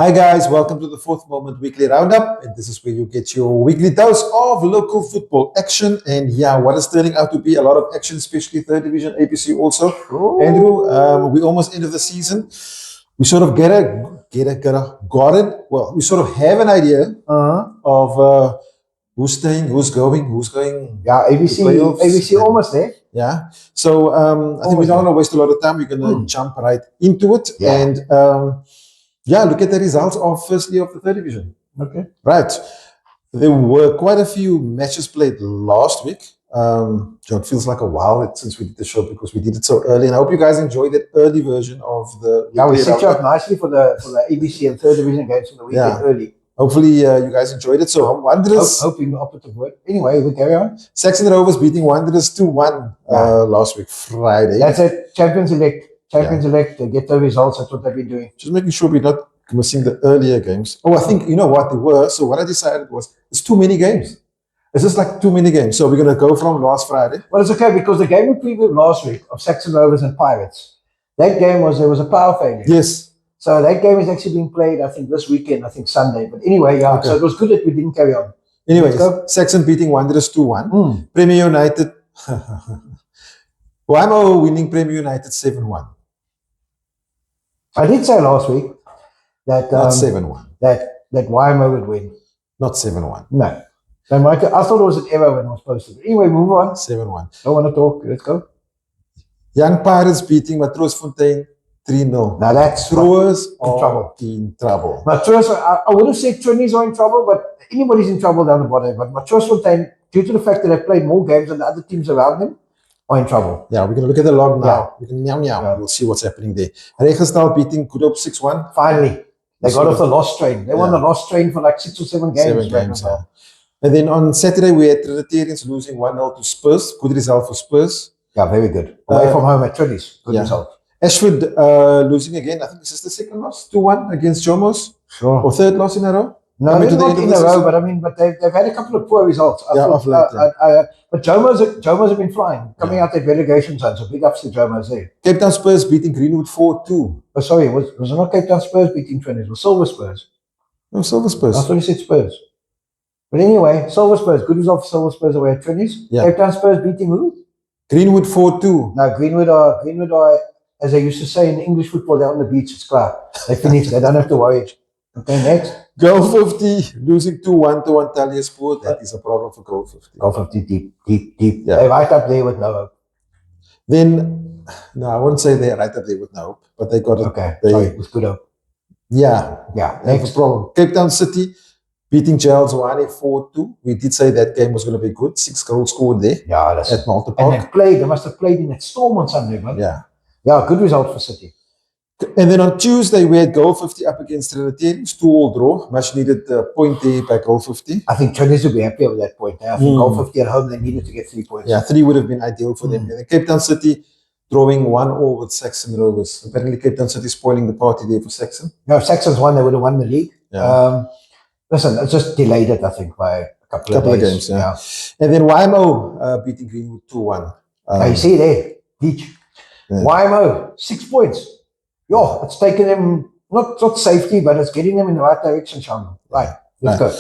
Hi guys, welcome to the Fourth Moment Weekly Roundup, and this is where you get your weekly dose of local football action. And yeah, what is turning out to be a lot of action, especially third division APC also. Andrew, we almost end of the season. We sort of got it. Well, we sort of have an idea of who's staying, who's going. Yeah, ABC almost there. Yeah. So I think we don't want to waste a lot of time. We're going to jump right into it. Yeah. And look at the results of firstly of the third division. Okay. Right. There were quite a few matches played last week. It feels like a while since we did the show because we did it so early. And I hope you guys enjoyed that early version of the. Yeah, we set you up nicely for the ABC and third division games in the weekend early. Hopefully you guys enjoyed it. So Wanderers. Hoping the operative word. Anyway, we carry on. Saxon Rovers beating Wanderers 2-1 last week, Friday. That's it. Champions elect. They get the results. That's what they've been doing. Just making sure we're not missing the earlier games. Oh, I think, you know what, they were. So what I decided was, it's too many games. It's just like too many games. So we're going to go from last Friday. Well, it's okay because the game we previewed last week of Saxon Rovers and Pirates, that game there was a power failure. Yes. So that game is actually being played, I think, this weekend, I think Sunday. But anyway, so it was good that we didn't carry on. Anyway, Saxon beating Wanderers 2-1. Premier United, YMO winning Premier United 7-1. I did say last week that not 7-1. That YMO would win. Not 7-1. No. So I thought it was an error when I was supposed to. Anyway, move on. 7-1. Don't want to talk. Let's go. Young Pirates beating Matroosfontein 3-0. Now that's in trouble. I would have said Trinities are in trouble, but anybody's in trouble down the bottom. But Matroosfontein, due to the fact that they've played more games than the other teams around them, are in trouble. Yeah, we're going to look at the log now. We can We'll see what's happening there. Regenstahl beating Good Hope 6-1. Finally. They got off the lost train. They won the lost train for like 6 or 7 games. 7 games, And then on Saturday, we had Trinitarians losing 1-0 to Spurs. Good result for Spurs. Yeah, very good. Away from home at Trinities. Good result. Ashford losing again. I think this is the second loss. 2-1 against Jomos. Sure. Or third loss in a row. No, they're not in a row, but they've had a couple of poor results. But Jomos have been flying, coming out that relegation zone, so big ups to Jomos there. Cape Town Spurs beating Greenwood 4-2. Oh, sorry, was it not Cape Town Spurs beating Trinities? It was Silver Spurs. No, Silver Spurs. I thought you said Spurs. But anyway, Silver Spurs, good result for Silver Spurs away at Trinities. Yeah. Cape Town Spurs beating who? Greenwood 4-2. No, Greenwood are, as they used to say in English football, they're on the beach, it's clear. They finished, they don't have to worry. Okay, next. Goal 50, losing 2-1 to Antalya Sport. That is a problem for Goal 50. Goal 50, deep. Yeah. They're right up there with no hope. Then, no, I wouldn't say they're right up there with no hope, but they got it. Okay, sorry, with good hope. Yeah. Next problem. Cape Town City beating Gerald's 4-2. We did say that game was going to be good. 6 goals scored there. Yeah, that's at Malta Park. And they must have played in that storm on Sunday, man. Yeah, good result for City. And then on Tuesday, we had Goal 50 up against Trinitarians, 2-2 draw. Much needed point there by Goal 50. I think Trinities would be happy with that point. I think Goal 50 at home, they needed to get 3 points. Yeah, 3 would have been ideal for them. And then Cape Town City drawing 1-1 with Saxon Rovers. Apparently, Cape Town City spoiling the party there for Saxon. No, if Saxon's won, they would have won the league. Yeah. Listen, it's just delayed it, I think, by a couple of games. Yeah. And then YMO beating Greenwood 2-1. You see there, Beach. Yeah. YMO, 6 points. It's taken them, not safety, but it's getting them in the right direction, Shamiel. Right, let's go.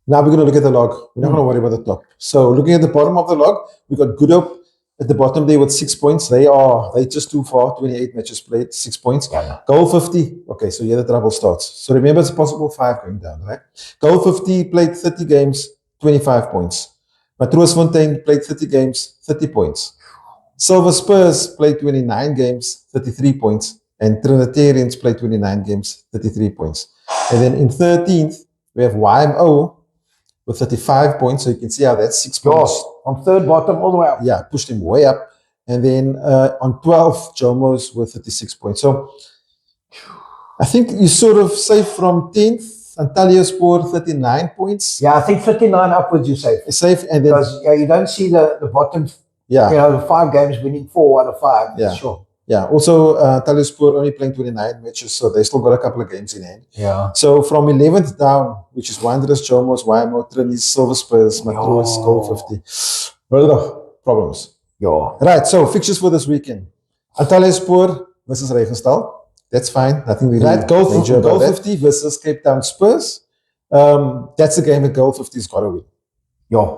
Now we're going to look at the log. We're not going to worry about the top. So looking at the bottom of the log, we got Good Hope at the bottom there with 6 points. They just too far, 28 matches played, 6 points. Goal 50. Okay, so here the trouble starts. So remember, it's a possible 5 going down, right? Goal 50 played 30 games, 25 points. Matroosfontein played 30 games, 30 points. Silver Spurs played 29 games, 33 points. And Trinitarians played 29 games, 33 points. And then in 13th, we have YMO with 35 points. So you can see how that's 6 points. On third bottom all the way up. Yeah, pushed him way up. And then on 12th, Jomos with 36 points. So I think you sort of safe from 10th. Antalya Sport 39 points. Yeah, I think 39 upwards you're safe. Safe. And then, because you don't see the bottom. Yeah. The 5 games winning 4 out of 5. Yeah. Sure. Yeah, also Antalya Sport only playing 29 matches, so they still got a couple of games in hand. Yeah. So from 11th down, which is Wanderers, Jomos, YMO, Trinities, Silver Spurs, Matroos, Goal 50. Problems. Yeah. Right, so fixtures for this weekend. Antalya Sport versus Regenstahl. That's fine. I think we right. Goal 50 versus Cape Town Spurs. That's a game that Goal 50's got to win. Yeah,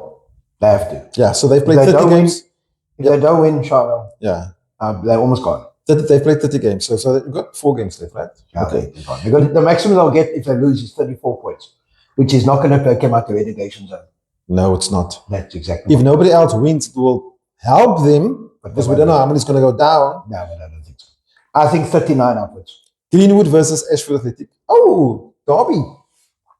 they have to. Yeah, so they've played 30 games. If they don't win, Shamiel, they're almost gone. They've played 30 games, so they've got 4 games left, right? Yeah, okay. Because the maximum they'll get if they lose is 34 points, which is not going to take them out the relegation zone. No, it's not. That's exactly. If nobody else wins, it will help them, because we don't know how many is going to go down. No, I don't think so. I think 39 upwards. Greenwood versus Ashford Athletic. Oh, Derby.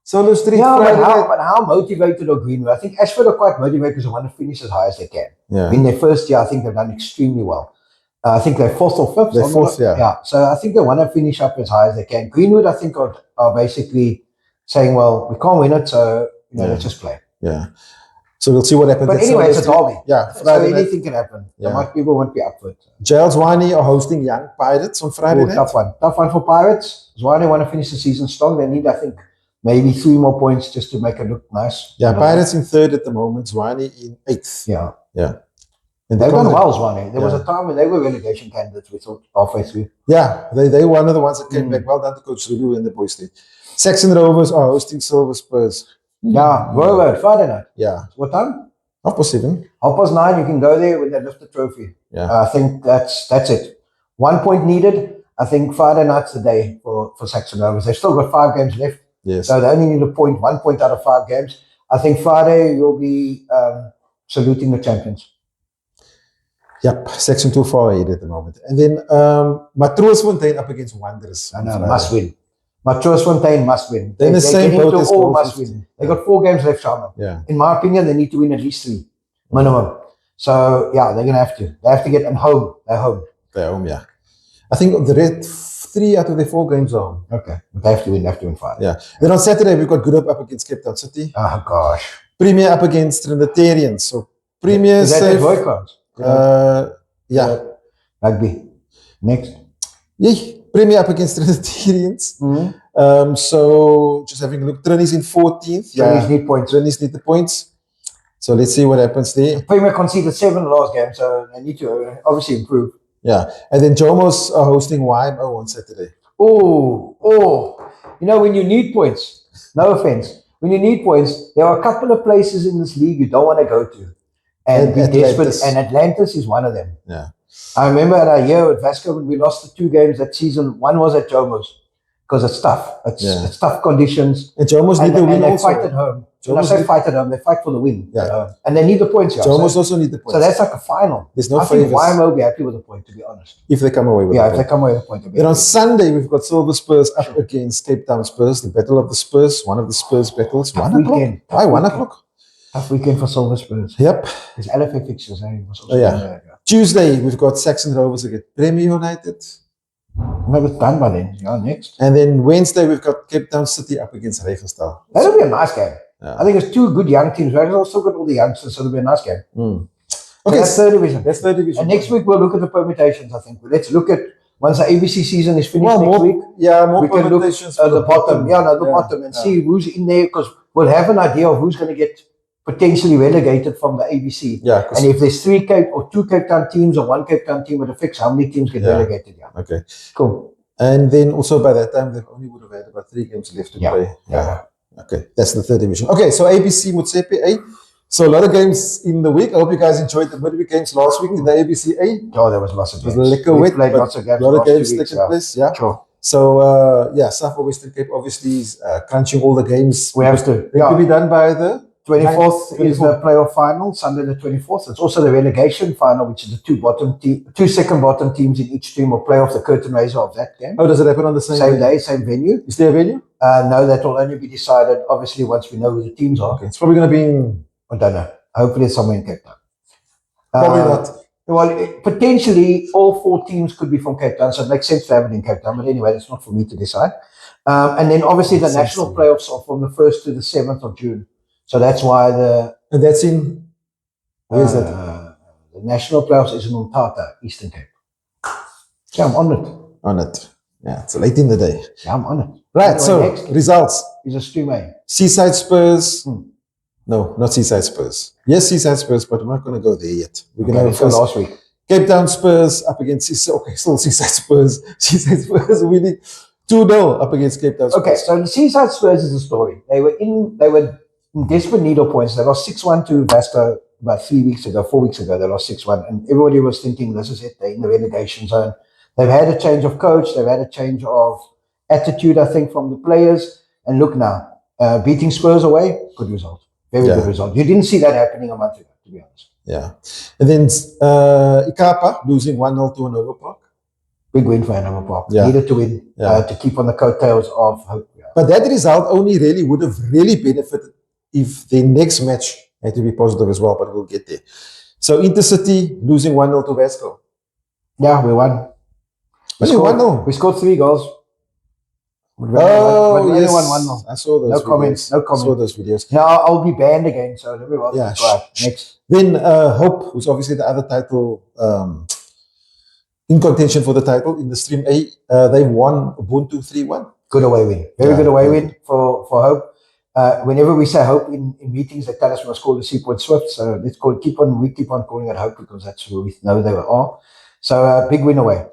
Solo Street. Yeah, but how motivated are Greenwood? I think Ashford are quite motivated because they want to finish as high as they can. Yeah. In their first year, I think they've done extremely well. I think they're 4th or 5th. They're 4th, yeah. Yeah, so I think they want to finish up as high as they can. Greenwood, I think, are basically saying, well, we can't win it, so let's just play. Yeah. So we'll see what happens. But anyway, it's a derby. Yeah. So anything can happen. Yeah. People won't be up for it. Giles Wani are hosting Young Pirates on Friday night. Tough one. Tough one for Pirates. Zwani want to finish the season strong. They need, I think, maybe 3 more points just to make it look nice. Yeah, Pirates in 3rd at the moment, Zwani in 8th. Yeah. And they've done well, Zwani. There was a time when they were relegation candidates, we thought, halfway through. Yeah, they were one of the ones that came back. Well done to Coach Zulu and the boys did. Saxon Rovers are hosting Silver Spurs. Yeah, Road, Friday night. Yeah. What time? 7:30. 9:30, you can go there when they lift the trophy. Yeah. I think that's it. 1 point needed. I think Friday night's the day for Saxon Rovers. They've still got 5 games left. Yes. So they only need 1 point out of 5 games. I think Friday you'll be saluting the champions. Yep, Section 2 far ahead at the moment. And then Matroosfontein up against Wanderers. No, must win. Matroosfontein must win. They're in the same boat as all must win. They got 4 games left, Shamiel. Yeah. In my opinion, they need to win at least 3 minimum. So yeah, they're gonna have to. They have to get home. They're home. They're home, yeah. I think the red 3 out of the 4 games are home. Okay, but they have to win. They have to win 5. Yeah. Then on Saturday we've got Good Hope up against Cape Town City. Oh gosh. Premier up against Trinitarians. So Premier is that safe. Yeah. Rugby. Next. Yeah, Premier up against Trinitarians. So just having a look. Trinity's in 14th. Trinity's need points. Trinity's need the points. So let's see what happens there. Premier conceded 7 last game, so they need to obviously improve. Yeah. And then Jomos are hosting YMO on Saturday. Oh. You know, when you need points, no offense, when you need points, there are a couple of places in this league you don't want to go to. And be desperate. And Atlantis is one of them. Yeah. I remember at our year at Vasco when we lost the 2 games that season. One was at Jomos because it's tough. It's tough conditions. And Jomos need the win and they also. fight at home. When I say fight at home, they fight for the win. Yeah. And they need the points. Jomos also need the points. So that's like a final. There's no I favors. think YMO will be happy with the point, to be honest. If they come away with if they come away with a point. Then on Sunday, we've got Silver Spurs up against Cape Town Spurs, the Battle of the Spurs, one of the Spurs battles. Tough 1 o'clock? weekend. Why 1 o'clock? Tough weekend for Silver Spurs. Yep. There's LFA fixtures. Tuesday, we've got Saxon Rovers against Premier United. No, it's done by then. Yeah, next. And then Wednesday, we've got Cape Town City up against Regenstahl. That'll be a nice game. Yeah. I think it's 2 good young teams. We've also got all the youngsters, so it'll be a nice game. Okay, that's 3rd division. That's 3rd division. And next week, we'll look at the permutations, I think. Let's look at, once the ABC season is finished next week, more we can look at the bottom. Bottom and see who's in there, because we'll have an idea of who's going to get potentially relegated from the ABC. Yeah. And if there's 2 Cape Town teams or 1 Cape Town team, it affects how many teams get relegated. Yeah. Okay. Cool. And then also by that time, they only would have had about 3 games left to play. Yeah. Okay, that's the 3rd division. Okay, so ABC Motsepe A. So a lot of games in the week. I hope you guys enjoyed the midweek games last week in the ABC A. Oh, there was lots of games. It was a We played lots of games. A lot of games taking place. Yeah. Sure. So Suffolk Western Cape obviously is crunching all the games. We have to. It could be done by the 24th is the playoff final, Sunday the 24th. It's also the relegation final, which is the 2 second bottom teams in each team will play off the curtain raiser of that game. Oh, does it happen on the same day, same venue? Is there a venue? No, that will only be decided, obviously, once we know who the teams are. Okay, it's probably going to be in... I don't know. Hopefully it's somewhere in Cape Town. Probably not. Well, potentially all 4 teams could be from Cape Town, so it makes sense to have it in Cape Town. But anyway, that's not for me to decide. And then obviously the national playoffs are from the 1st to the 7th of June. So that's why And that's in... Where is that? The national playoffs is in Umtata, Eastern Cape. Yeah, I'm on it. On it. Yeah, it's late in the day. Yeah, I'm on it. Right, anyway, so next results. is a stream A. Seaside Spurs. No, not Seaside Spurs. Yes, Seaside Spurs, but we're not going to go there yet. We're going to go last week. Cape Town Spurs up against still Seaside Spurs. Seaside Spurs winning 2-0 up against Cape Town Spurs. Okay, so the Seaside Spurs is a story. They were in desperate need of points. They lost 6-1 to Vasco about 4 weeks ago. They lost 6-1, and everybody was thinking, this is it, they're in the relegation zone. They've had a change of coach, they've had a change of attitude, I think, from the players. And look now, beating Spurs away, good result. Very good result. You didn't see that happening a month ago, to be honest. Yeah. And then Ikapa losing 1-0 to Hanover Park. Big win for Hanover Park. Yeah. Needed to win to keep on the coattails of hope. Yeah. But that result only really would have really benefited if the next match had to be positive as well, but we'll get there. So Intercity losing 1-0 to Vasco. Yeah, we won. We scored 3 goals. Yes. Only won 1-0. I saw those No videos. comments. I saw those videos. Now I'll be banned again, so everyone. Yeah. Next. Then Hope, who's obviously the other title in contention for the title in the Stream A, they won Ubuntu 3-1. Good away win. Very good away win for Hope. Whenever we say Hope in meetings, they tell us we must call the Seapoint Swift. So we keep on calling it Hope because that's who we know they are. So big win away.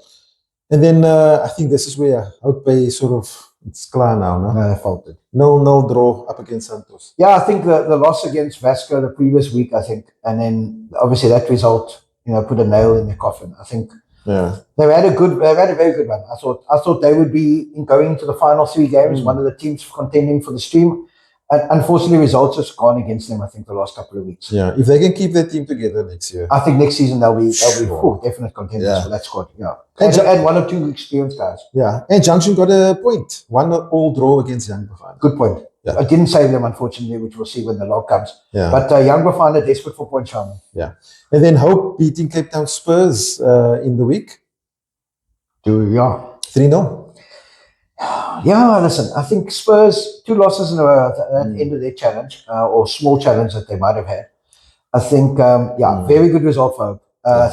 And then I think this is where Hope Bay sort of, it's clear now, no? No, they faltered. 0-0 draw up against Santos. Yeah, I think the loss against Vasco the previous week, I think, and then obviously that result, put a nail in the coffin. I think they've had a very good run. I thought they would be going into the final 3 games, one of the teams contending for the Stream. And unfortunately, results have gone against them, I think, the last couple of weeks. Yeah, if they can keep their team together next year. I think next season they'll be definite contenders for that squad. Yeah. And 1 or 2 experienced guys. Yeah. And Junction got a point. 1-1 draw against Young Bafana. Good point. Yeah. I didn't save them, unfortunately, which we'll see when the log comes. Yeah. But Young Bafana desperate for points, Shamiel. Yeah. And then Hope beating Cape Town Spurs in the week. 3-0. Yeah, listen, I think Spurs, 2 losses in a row at the end of their challenge, or small challenge that they might have had. I think, very good result for Hope.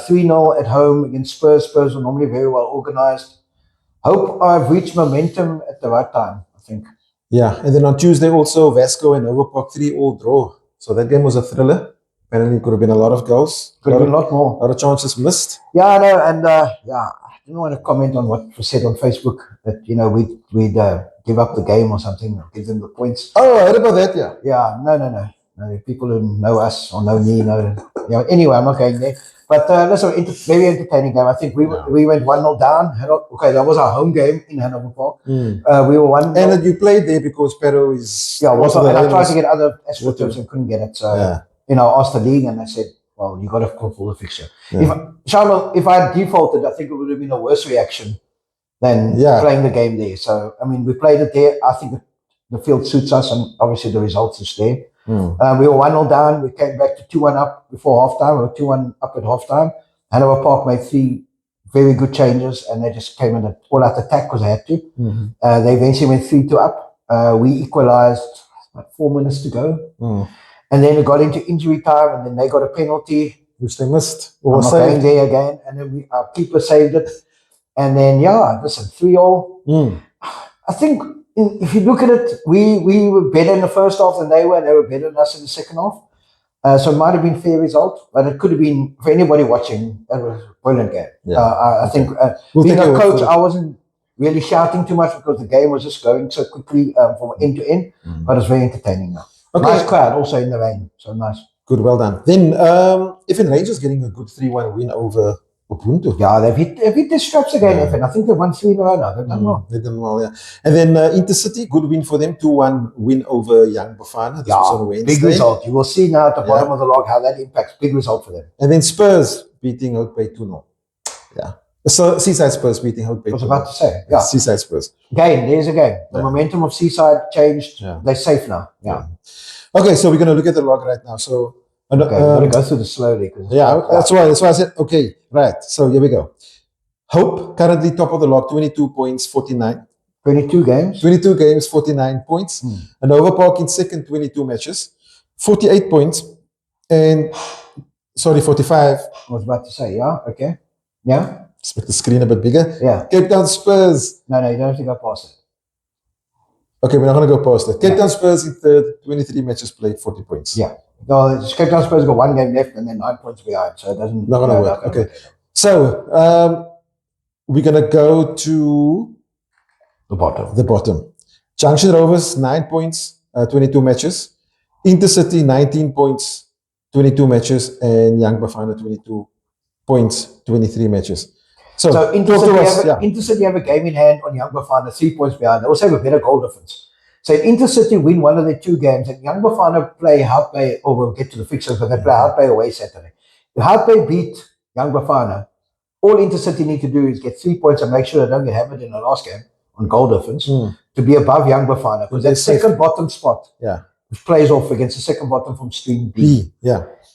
3-0 at home against Spurs. Spurs were normally very well organized. Hope I've reached momentum at the right time, I think. Yeah, and then on Tuesday also, Vasco and Hanover Park 3-3 draw. So that game was a thriller. Apparently it could have been a lot of goals. Could have been a lot more. A lot of chances missed. Yeah, I know, and I don't want to comment on what was said on Facebook that we'd give up the game or something, or give them the points. Oh, I heard about that. Yeah. Yeah. No. People who know us or know me know. Anyway, I'm not going there. But listen, very entertaining game. I think we went 1-0 down. Okay, that was our home game in Hanover Park. We were 1-0. And you played there because Pero is. Yeah. And I tried to get other astroturfs and couldn't get it. So I asked the league and they said, well, you got to fulfill the fixture. Yeah. If I had defaulted, I think it would have been a worse reaction than playing the game there. So, I mean, we played it there. I think the field suits us, and obviously the results is there. We were 1-0 down. We came back to 2-1 up before halftime. We were 2-1 up at halftime. Hanover Park made 3 very good changes, and they just came in an all-out attack because they had to. They eventually went 3-2 up. We equalized about 4 minutes to go. And then it got into injury time, and then they got a penalty. Which they missed. I'm not going there again. And then our keeper saved it. And then, listen, 3-0. I think if you look at it, we were better in the first half than they were. They were better than us in the second half. So it might have been a fair result, but it could have been, for anybody watching, that was a brilliant game. I think, being a coach, I wasn't really shouting too much because the game was just going so quickly from end to end, but it's very entertaining now. Okay. Nice crowd, also in the rain, so nice. Good, well done. Then, FN Rangers getting a good 3-1 win over Ubuntu. Yeah, they've hit their straps again, FN. I think they've won 3 in a row now. They've done well. They've done well, yeah. And then Intercity, good win for them, 2-1 win over Young Bafana. This was on Wednesday. Big result. You will see now at the bottom of the log how that impacts. Big result for them. And then Spurs beating Hout Bay 2-0. Yeah. So Seaside Spurs beating Hout Bay 2-0. I was about to say, yeah. Seaside Spurs. There's a game. The momentum of Seaside changed. They're safe now. Yeah. Okay, so we're going to look at the log right now. So, we're going to go through this slowly. That's why I said, okay, right. So here we go. Hope, currently top of the log, 22 points, 49. 22 games? 22 games, 49 points. And Hanover Park in second, 22 matches, 48 points. And, 45. I was about to say, okay. Yeah? Let's make the screen a bit bigger. Yeah. Cape Town Spurs. No, you don't have to go past it. Okay, we're not going to go past it. Cape Town Spurs in third, 23 matches played, 40 points. Yeah. No, Cape Town Spurs got 1 game left and then 9 points behind, so it doesn't... Not going to work. Okay. So we're gonna go to The bottom. the bottom. Junction Rovers 9 points, 22 matches. Intercity 19 points, 22 matches, and Young Bafana 22 points, 23 matches. So talk to us. Intercity have a game in hand on Young Bafana, 3 points behind. They also have a better goal difference. So if Intercity win one of their 2 games, and Young Bafana play Houtbay, or we'll get to the fixtures, but they play Houtbay away Saturday. If Houtbay beat Young Bafana, all Intercity need to do is get 3 points and make sure they don't get hammered in the last game on goal difference to be above Young Bafana, because that second bottom spot which plays off against the second bottom from Stream B.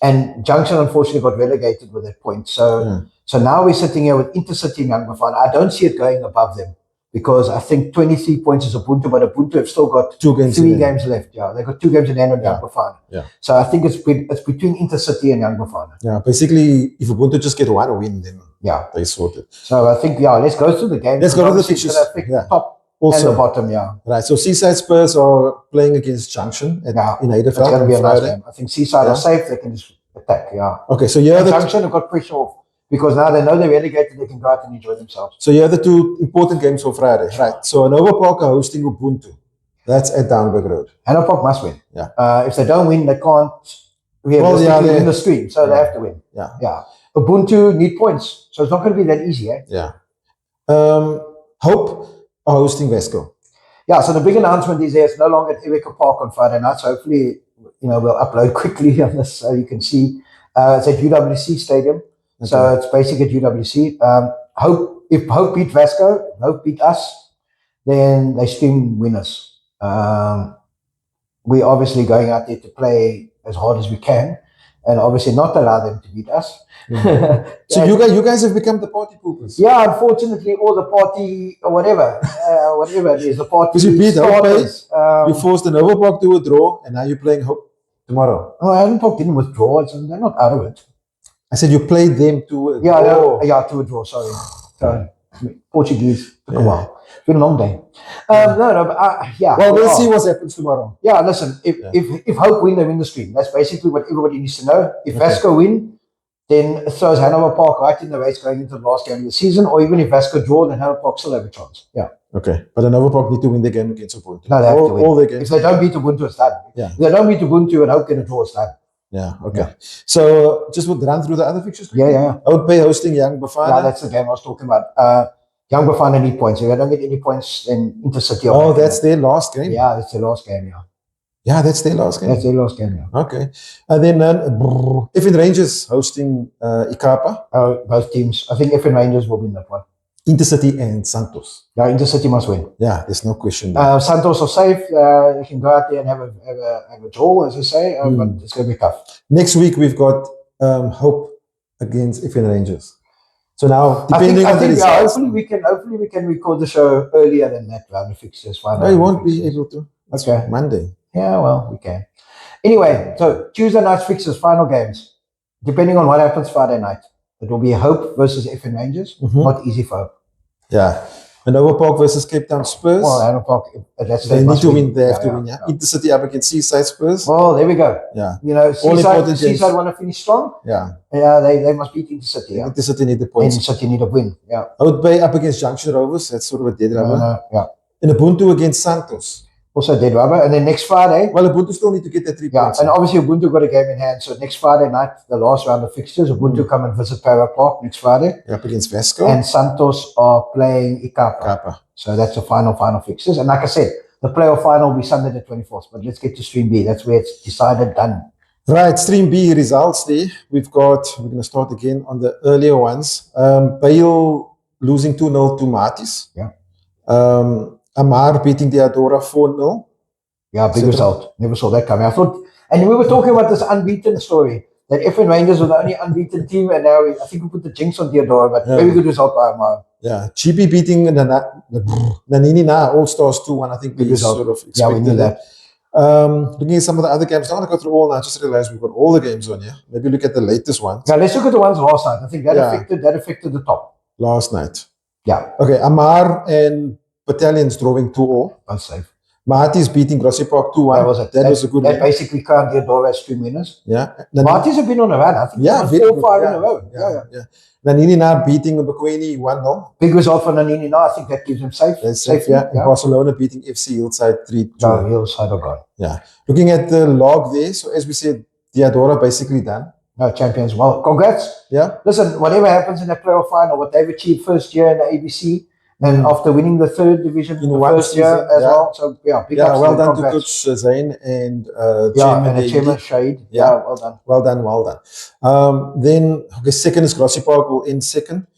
And Junction unfortunately got relegated with that point. So now we're sitting here with Intercity and Young Bafana. I don't see it going above them, because I think 23 points is Ubuntu, but Ubuntu have still got 3 games left. Yeah, they've got 2 games in hand on Young Bafana. So I think it's between Intercity and Young Bafana. Yeah, basically, if Ubuntu just get 1 win, then they sort it. So I think, let's go through the games. Let's go to the fixtures. The top and the bottom, Right, so Seaside Spurs are playing against Junction in Heidelberg. It's going to be a nice game. I think Seaside are safe. They can just attack, Okay, so Junction have got pressure off, because now they know they're relegated, they can go out and enjoy themselves. So you have the 2 important games for Friday. Right, so Nova Park are hosting Ubuntu. That's at Downberg Road. Hanover Park must win. If they don't win, they can't win the stream, so they have to win. Ubuntu need points, so it's not going to be that easy. Hope are hosting Vesco. So the big announcement is it's no longer at Eweka Park on Friday night, so hopefully we'll upload quickly on this so you can see. It's at UWC Stadium, so it's basically at UWC. If Hope beat Vasco, Hope beat us, then they stream winners. We're obviously going out there to play as hard as we can, and obviously not allow them to beat us. So you guys have become the party poopers. Unfortunately, all the party or whatever it is, the party. Because you beat Hope, you forced the Nova Park to withdraw, and now you're playing Hope tomorrow. Nova Park didn't withdraw, so they're not out of it. I said you played them to withdraw. To withdraw. Sorry. So, Portuguese took a while. It's been a long day. Well, we'll see what happens tomorrow. Listen, if Hope win, they win the stream. That's basically what everybody needs to know. If Vasco win, then it throws Hanover Park right in the race going into the last game of the season, or even if Vasco draw, then Hanover Park still have a chance. Okay, but Hanover Park need to win the game against Ubuntu. No, they have to win. All the games. If they don't beat Ubuntu, it's done. If they don't beat Ubuntu and Hope get a draw, it's done. So just would run through the other fixtures. I would pay hosting Young Bafana. That's the game I was talking about. Young Bafana need points. If they don't get any points, then Intercity. That's their last game. That's their last game. That's their last game. That's their last game. Okay, and then FN Rangers hosting Ikapa. Both teams. I think FN Rangers will win that one. Intercity and Santos. Intercity must win. There's no question. Santos are safe. You can go out there and have a draw, as I say, but it's going to be tough. Next week we've got Hope against FN Rangers. So now, depending on the results, hopefully we can record the show earlier than that round of fixtures. No, you won't be able to. It's Monday. We can. Anyway, so Tuesday night's fixtures, final games. Depending on what happens Friday night, it will be Hope versus FN Rangers. Not easy for Hope. Hanover Park versus Cape Town Spurs. Well, Hanover Park, they need to win. They have to win. Intercity up against Seaside Spurs. Well, there we go. Seaside want to finish strong. They must beat Intercity. Intercity need the points. Intercity need a win. Outbay up against Junction Rovers. That's sort of a dead rubber. And Ubuntu against Santos. Also dead rubber. And then next Friday. Well, Ubuntu still need to get that 3 points. And obviously Ubuntu got a game in hand. So next Friday night, the last round of fixtures, Ubuntu come and visit Para Park next Friday. Up against Vasco. And Santos are playing Ikapa. So that's the final fixtures. And like I said, the playoff final will be Sunday the 24th. But let's get to Stream B. That's where it's decided, done. Right, Stream B results there. We're going to start again on the earlier ones. Bale losing 2-0 to Matis. Amar beating the Adora 4-0. Big result. Never saw that coming. I thought, and we were talking about this unbeaten story, that FN Rangers were the only unbeaten team, and now I think we put the jinx on Theodora, but very good result by Amar. GP beating Nanini All-Stars 2-1. I think we sort of expected we knew that. Looking at some of the other games, I'm not going to go through all now. I just realized we've got all the games on here. Maybe look at the latest ones. Let's look at the ones last night. I think that affected the top. Last night. Yeah. Okay, Amar and Battalions drawing 2-2. Unsafe. Marty's beating Grassy Park 2-1. That was it. That was a good That win. basically crowned Diadora as 2 winners. Yeah. Marty's have been on a run. I think Yeah, they've very won 4 good. 5 Yeah, in a row. yeah. Nanini now beating Pequeno 1-0. Big result for Nanini now. I think that gives him safety. Yeah. And Barcelona beating FC Hillside 3-2. No, Hillside are gone. Yeah. Looking at the log there, so as we said, Diadora basically done. No, champions. Well, congrats. Yeah. Listen, whatever happens in the playoff final, what they've achieved first year in the ABC, and after winning the third division in the first year as well. So, big ups well done congrats. to Coach Zain and Chairman. And the Chairman Shade. Yeah, well done. Well done. Then, second is Grassy Park will end second.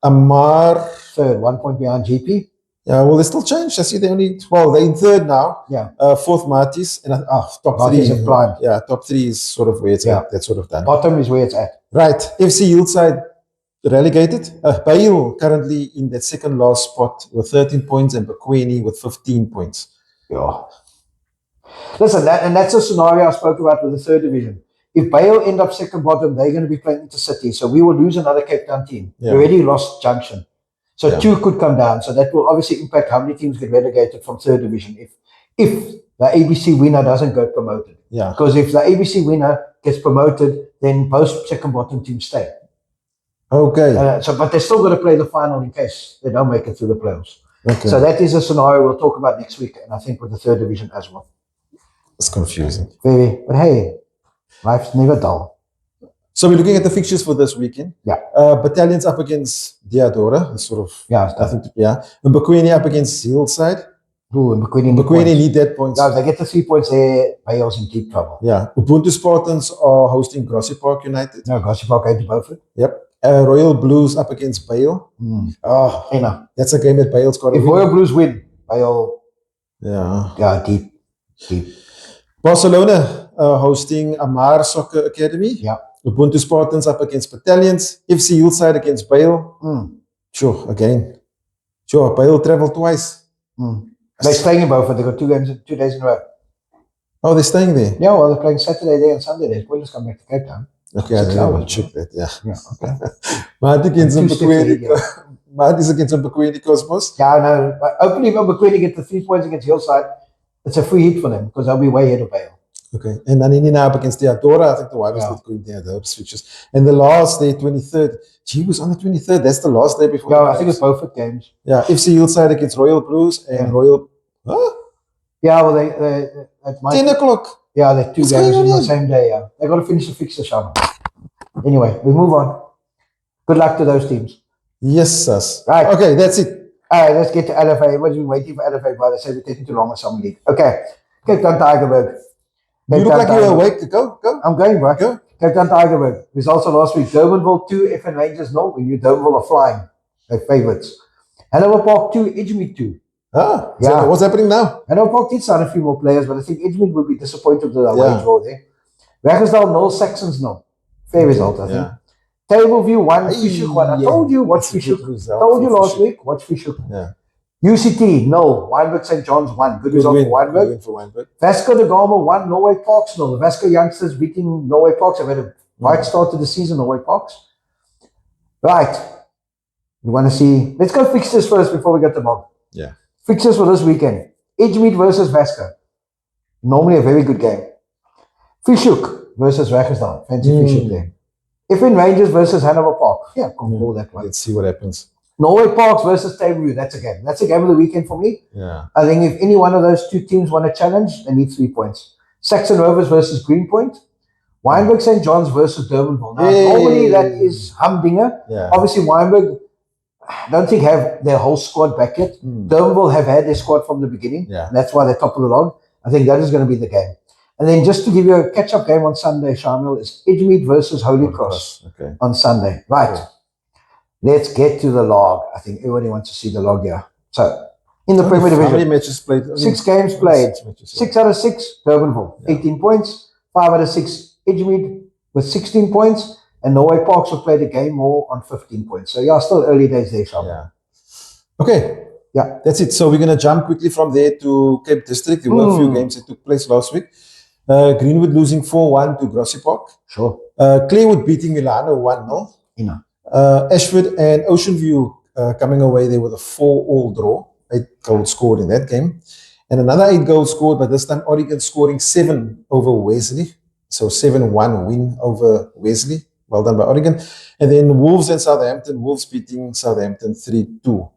Amar. Third, 1 point behind GP. Yeah, well, they still changed. I see they're in third now. Yeah. Fourth, Marty's. And top Marty's 3. Have climbed. Yeah, top 3 is sort of where it's at. That's sort of done. Bottom is where it's at. Right. FC Hillside relegated. Bale currently in that second last spot with 13 points and Pequeno with 15 points. Yeah. Listen, that's a scenario I spoke about with the third division. If Bale end up second bottom, they're going to be playing Intercity. So we will lose another Cape Town team. We already lost Junction. So 2 could come down. So that will obviously impact how many teams get relegated from third division if the ABC winner doesn't get promoted. Yeah. Because if the ABC winner gets promoted, then both second bottom teams stay. Okay. But they still got to play the final in case they don't make it through the playoffs. Okay. So that is a scenario we'll talk about next week, and I think with the third division as well. It's confusing. Very, but hey, life's never dull. So we're looking at the fixtures for this weekend. Yeah. Battalions up against Diadora, sort of. Yeah. And Pequeno up against Hillside. Ooh, and Pequeno need that points. Yeah, if they get the 3 points there, Bale's in deep trouble. Yeah. Ubuntu Spartans are hosting Grassy Park United. No, Grassy Park ain't Beaufort. Yep. Royal Blues up against Bale. Oh, that's a game that Bale's got to win. If Royal Blues win, Bale. Yeah, deep. Barcelona hosting Amar Soccer Academy. Yeah. Ubuntu Spartans up against Battalions. FC Hillside against Bale. Sure, again. Sure, Bale traveled twice. They're staying in Beaufort. They got 2 games, 2 days in a row. Oh, they're staying there? Yeah, well, they're playing Saturday there and Sunday there. We'll just come back to Cape Town. Okay, I didn't check that. Yeah, okay. Marty's against Pequeno Cosmos. Yeah, no. But hopefully, if Pequeno get the 3 points against Hillside, it's a free hit for them because they'll be way ahead of Bale. Okay, and Nanini now up against Diadora. I think the Wibers did go in Diadora switches. And the last day, 23rd. Gee, was on the 23rd. That's the last day before. Yeah, I think it's Beaufort games. Yeah, FC Hillside against Royal Blues and Royal. Huh? Yeah, well, they 10 o'clock. Yeah, they're 2 games on the same day. Yeah, they got to finish the fixture, Shamiel. Anyway, we move on. Good luck to those teams. Yes, sis. Right. Okay, that's it. All right, let's get to LFA. Everyone's been waiting for LFA, but they say we're taking too long in Summer League. Okay, Cape Town Tigerberg. You look like you're awake. Go. I'm going, bro. Go. Cape Town Tigerberg. Results of last week. Durbanville 2, FN Rangers 0. We knew Durbanville are flying. They're favourites. Hanover Park 2, Edgemead 2. Ah, yeah. So what's happening now? Hanover Park did sign a few more players, but I think Edgemead would be disappointed with the wage roll there. Raggersdale 0, Saxons 0. Fair result, I think. Tableview 1, Fishhook 1. I told you watch Fishhook. Told you last week, watch Fishhook. Yeah. UCT, no. Wynberg St. John's 1. Good result for Wynberg. Vasco da Gama 1, Norway Parks 0. The Vasco youngsters beating Norway Parks. Have had a right start to the season, Norway Parks. Right. You want to see... Let's go fixtures first before we get to Bob. Yeah. Fixtures for this weekend. Edgemead versus Vasco. Normally a very good game. Fishhook versus Raggersdale. Fancy Fishhook there. FN Rangers versus Hanover Park. Yeah, can call that one. Let's see what happens. Norway Parks versus Tableview. That's a game. That's a game of the weekend for me. Yeah. I think if any one of those 2 teams want a challenge, they need 3 points. Saxon Rovers versus Greenpoint. Wynberg St. John's versus Durbanville. Now, normally that is humdinger. Yeah. Obviously, Wynberg, I don't think have their whole squad back yet. Durbanville have had their squad from the beginning. Yeah. That's why they're top of the log. I think that is going to be the game. And then just to give you a catch-up game on Sunday, Shamiel, is Edgemead versus Holy Cross on Sunday. Right. Cool. Let's get to the log. I think everybody wants to see the log here. So, in the Premier Division, how many matches played? 6 games played. 6 out of 6, Durbanville, 18 points. 5 out of 6, Edgemead with 16 points. And Norway Parks will play the game more on 15 points. So, yeah, still early days there, Shamiel. Yeah. Okay. Yeah. That's it. So, we're going to jump quickly from there to Cape District. There were a few games that took place last week. Greenwood losing 4-1 to Grassy Park. Sure. Claywood beating Milano 1-0. Ashford and Ocean View coming away there with a 4-all draw. 8 goals scored in that game. And another 8 goals scored, but this time Oregon scoring 7 over Wesley. So 7-1 win over Wesley. Well done by Oregon. And then Wolves and Southampton. Wolves beating Southampton 3-2.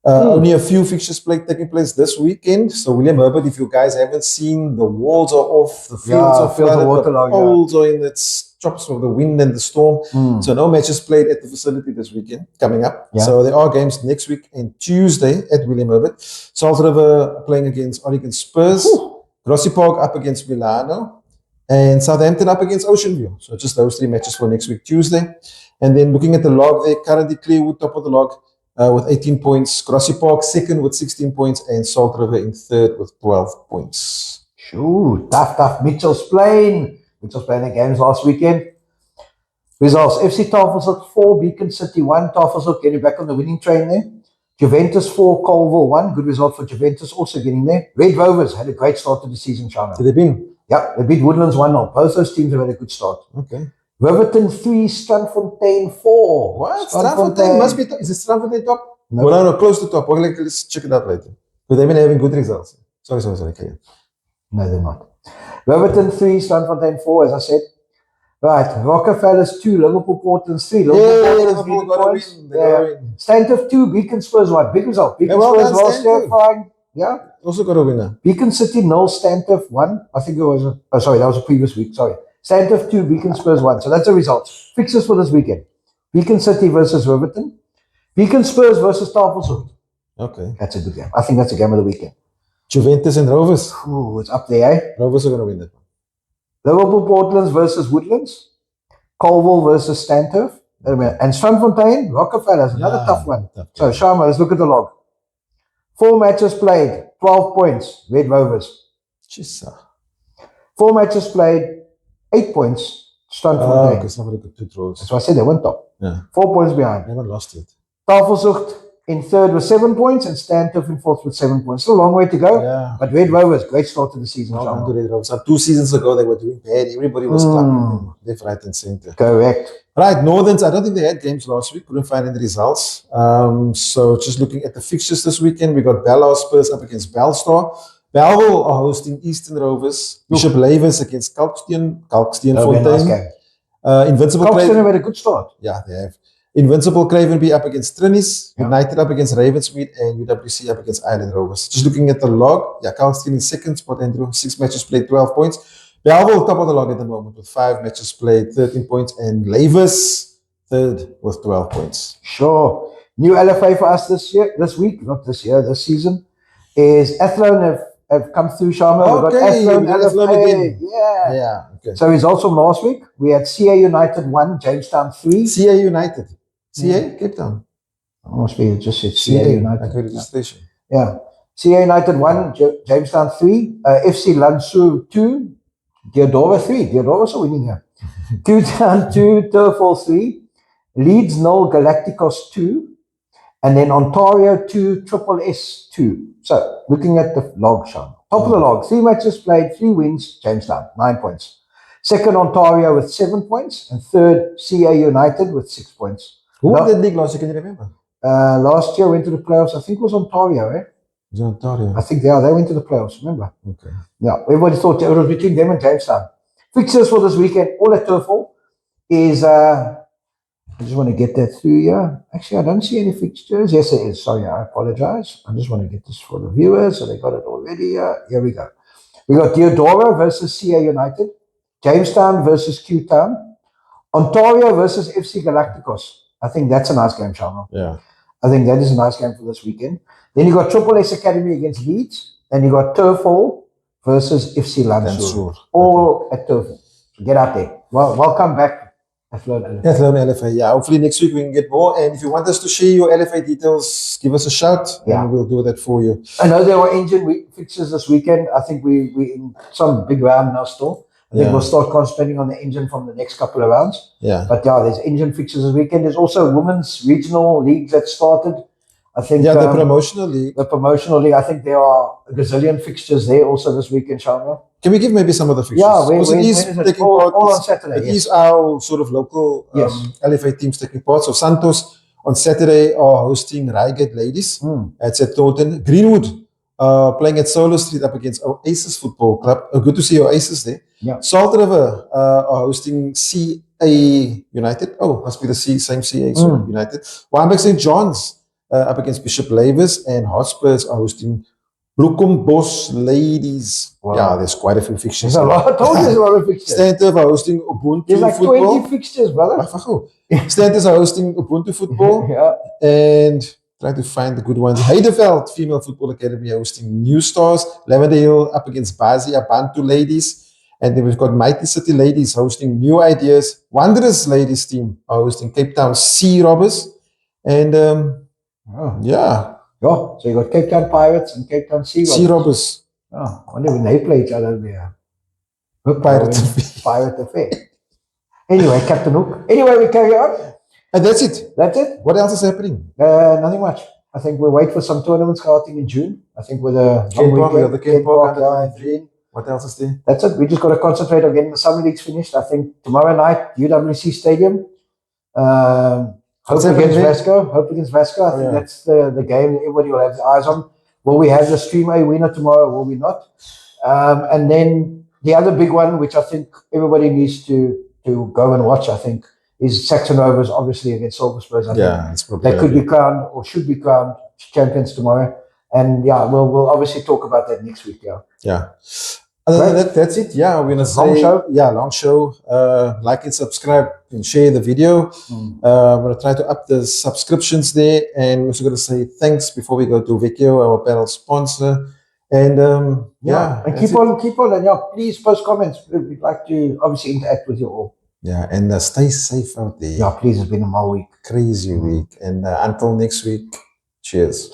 Only a few fixtures taking place this weekend. So William Herbert, if you guys haven't seen, the walls are off, the fields are flooded, the poles are in its chops of the wind and the storm. So no matches played at the facility this weekend coming up. So there are games next week and Tuesday at William Herbert. Salt River playing against Oregon Spurs. Grassy Park up against Milano. And Southampton up against Ocean View. So just those 3 matches for next week, Tuesday. And then looking at the log there, currently Clearwood top of the log with 18 points. Grassy Park second with 16 points. And Salt River in third with 12 points. Sure, tough. Mitchell's playing the games last weekend. Results, FC Tafelshoek 4, Beacon City 1. Tafelshoek getting back on the winning train there. Juventus 4, Colville 1. Good result for Juventus, also getting there. Red Rovers had a great start to the season, Shamiel. Did they win? Yeah, they beat Woodlands 1-0. Both those teams have had a good start. Okay. Riverton 3, Strandfontein 4. What? Strandfontein must be top. Is it Strandfontein top? No. Well, no, close to top. Okay, let's check it out later. But they've been having good results. Sorry. Okay. No, they're not. Riverton 3, Strandfontein 4, as I said. Right, Rockefellers 2, Liverpool Portland 3. Liverpool got to win. Stantiff 2, Beacon Spurs 1. Big result. Beacon Spurs last year, fine. Yeah. Also got a winner. Beacon City 0, Stantiff 1. I think it was, that was a previous week. Sorry. Stantiff 2, Beacon Spurs 1. So that's the result. Fixtures for this weekend. Beacon City versus Riverton. Beacon Spurs versus Tafelshoek. Okay. That's a good game. I think that's a game of the weekend. Juventus and Rovers. Ooh, it's up there, eh? Rovers are going to win that one. Liverpool Portlands versus Woodlands. Colville versus Stantiff. And Strandfontein, Rockefellers, another tough one. So, Sharma, let's look at the log. 4 matches played, 12 points, Red Rovers. Chisa. 4 matches played, 8 points, Strandfontein. Okay, somebody got 2 draws. That's why I said they went top. Yeah. 4 points behind. They haven't lost yet. Tafelshoek in third with 7 points and Stantiff in fourth with 7 points. Still a long way to go. Yeah. But Red Rovers, great start to the season. Well done to Red Rovers. 2 seasons ago, they were doing bad. Everybody was clapping them left, right, and center. Correct. Right, Northerns, I don't think they had games last week. Couldn't find any results. So just looking at the fixtures this weekend, we got Ballard Spurs up against Bellstar. Bellville are hosting Eastern Rovers. Bishop Lavers against Kalkstein Fontein. Nice game. Invincible Kalkstein Craven. had a good start. Yeah, they have. Invincible Cravenby up against Trinis. United up against Ravensmead. And UWC up against Island Rovers. Just looking at the log. Yeah, Kalkstein in second spot, Andrew. 6 matches played, 12 points. Bellville top of the log at the moment with 5 matches played, 13 points. And Lavers third with 12 points. Sure. New LFA for us this season is Athlone have come through, Shamiel. Okay, we got Athlone again. Yeah. Okay. So results from last week, we had CA United 1, Jamestown 3. CA United. CA, Cape Town. Must be just said CA United. Like registration. Yeah. CA United 1, Jamestown 3, FC Lansu 2, Deodora 3. Deodora's are winning here. Q-Town 2, Turfall 3, Leeds 0, Galacticos 2, and then Ontario 2, Triple S 2. So, looking at the log, Sean. Top of the log, 3 matches played, 3 wins, Jamestown, 9 points. Second, Ontario with 7 points, and third, CA United with 6 points. Who won that league last year? Can you remember? Last year went to the playoffs. I think it was Ontario, eh? It was Ontario. I think they went to the playoffs, remember? Okay. Yeah, everybody thought it was between them and Jamestown. Fixtures for this weekend, all at Turfall, is, I just want to get that through here. Actually, I don't see any fixtures. Yes, it is. Sorry, I apologize. I just want to get this for the viewers, so they got it already. Here we go. We got Deodora versus CA United, Jamestown versus Q-Town, Ontario versus FC Galacticos. I think that's a nice game, Shamiel. Yeah. I think that is a nice game for this weekend. Then you got Triple S Academy against Leeds. Then you got Turfall versus FC Landsur. All at Turfall. So get out there. Well, welcome back, Athlone LFA. Yeah, hopefully next week we can get more. And if you want us to share your LFA details, give us a shout and we'll do that for you. I know there were engine fixtures this weekend. I think we in some big round now still. I think we'll start concentrating on the engine from the next couple of rounds. Yeah. But there's engine fixtures this weekend. There's also women's regional leagues that started. I think the promotional league. The promotional league. I think there are a gazillion fixtures there also this weekend, Shamiel. Can we give maybe some of the fixtures? Yeah, when it is taking part. All on Saturday. It is our sort of local LFA teams taking part. So Santos on Saturday are hosting Reigate Ladies at St. Thornton. Greenwood playing at Solo Street up against Oasis Football Club. Good to see Oasis there. Yeah. Salt River are hosting CA United. Oh, must be the same CA United. Wynberg St. John's up against Bishop Lavis, and Hotspurs are hosting Bloekombos Ladies. Wow. Yeah, there's quite a few fixtures. There's a lot. I told you there's a lot of fixtures. Stanton are hosting Ubuntu There's like Football. 20 fixtures, brother. Stanton are hosting Ubuntu Football. Yeah. And trying to find the good ones. Heideveld Female Football Academy hosting New Stars. Lavendale up against Bazia Bantu Ladies. And then we've got Mighty City Ladies hosting New Ideas. Wanderers Ladies team are hosting Cape Town Sea Robbers. And yeah. So you got Cape Town Pirates and Cape Town Sea Robbers. Oh, I wonder when they play each other there. Pirate Affair. Anyway, Captain Hook. Anyway, we carry on. And that's it. That's it. What else is happening? Nothing much. I think we'll wait for some tournaments starting in June. I think with the Ken Park, what else is there? That's it. We just got to concentrate on getting the summer leagues finished. I think tomorrow night, UWC Stadium. Hope against Vasco. I think that's the game that everybody will have their eyes on. Will we have the Stream A winner tomorrow? Will we not? And then the other big one, which I think everybody needs to go and watch, I think, is Saxon Rovers, obviously, against Silver Spurs. I think they could be crowned or should be crowned champions tomorrow. And yeah, we'll obviously talk about that next week. Yeah. Other than that, that's it. Yeah, we're gonna say long show. Like and subscribe and share the video. We're gonna try to up the subscriptions there, and we're also gonna say thanks before we go to Pequeno, our apparel sponsor. And and keep on, and please post comments. We'd like to obviously interact with you all. Yeah, and stay safe out there. Yeah, please. It's been a mal week, crazy week, and until next week, cheers.